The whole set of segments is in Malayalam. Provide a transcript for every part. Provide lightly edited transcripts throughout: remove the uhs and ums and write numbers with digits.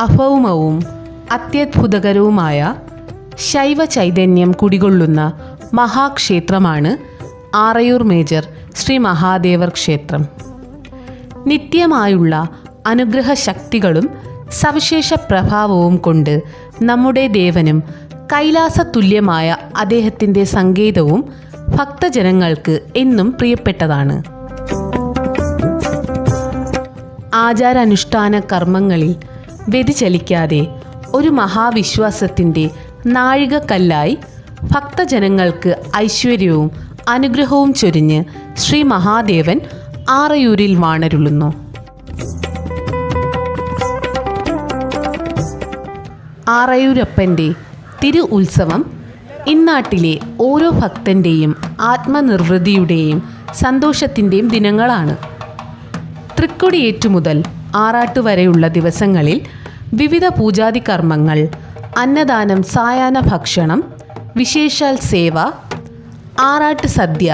അഭൗമവും അത്യത്ഭുതകരവുമായ ശൈവ ചൈതന്യം കുടികൊള്ളുന്ന മഹാക്ഷേത്രമാണ് ആറയൂർ മേജർ ശ്രീ മഹാദേവർ ക്ഷേത്രം. നിത്യമായുള്ള അനുഗ്രഹ ശക്തികളും സവിശേഷ പ്രഭാവവും കൊണ്ട് നമ്മുടെ ദേവനും കൈലാസ തുല്യമായ അദ്ദേഹത്തിൻ്റെ സങ്കേതവും ഭക്തജനങ്ങൾക്ക് എന്നും പ്രിയപ്പെട്ടതാണ്. ആചാരാനുഷ്ഠാന കർമ്മങ്ങളിൽ വ്യതിചലിക്കാതെ ഒരു മഹാവിശ്വാസത്തിൻ്റെ നാഴികക്കല്ലായി ഭക്തജനങ്ങൾക്ക് ഐശ്വര്യവും അനുഗ്രഹവും ചൊരിഞ്ഞ് ശ്രീ മഹാദേവൻ ആറയൂരിൽ വാണരുളുന്നു. ആറയൂരപ്പൻ്റെ തിരു ഉത്സവം ഇന്നാട്ടിലെ ഓരോ ഭക്തൻ്റെയും ആത്മനിർവൃതിയുടെയും സന്തോഷത്തിൻ്റെയും ദിനങ്ങളാണ്. തൃക്കൊടിയേറ്റു മുതൽ ആറാട്ട് വരെയുള്ള ദിവസങ്ങളിൽ വിവിധ പൂജാതി കർമ്മങ്ങൾ, അന്നദാനം, സായാഹ്ന ഭക്ഷണം, വിശേഷാൽ സേവ, ആറാട്ട് സദ്യ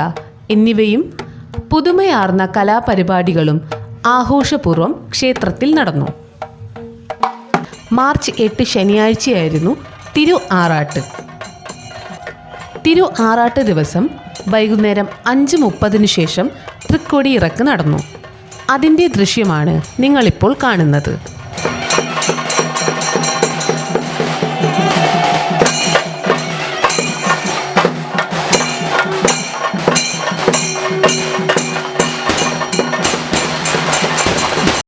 എന്നിവയും പുതുമയാർന്ന കലാപരിപാടികളും ആഘോഷപൂർവ്വം ക്ഷേത്രത്തിൽ നടന്നു. മാർച്ച് 8 ശനിയാഴ്ചയായിരുന്നു തിരു ആറാട്ട് ദിവസം വൈകുന്നേരം 5:30 ശേഷം തൃക്കൊടി ഇറക്ക് നടന്നു. അതിൻ്റെ ദൃശ്യമാണ് നിങ്ങളിപ്പോൾ കാണുന്നത്.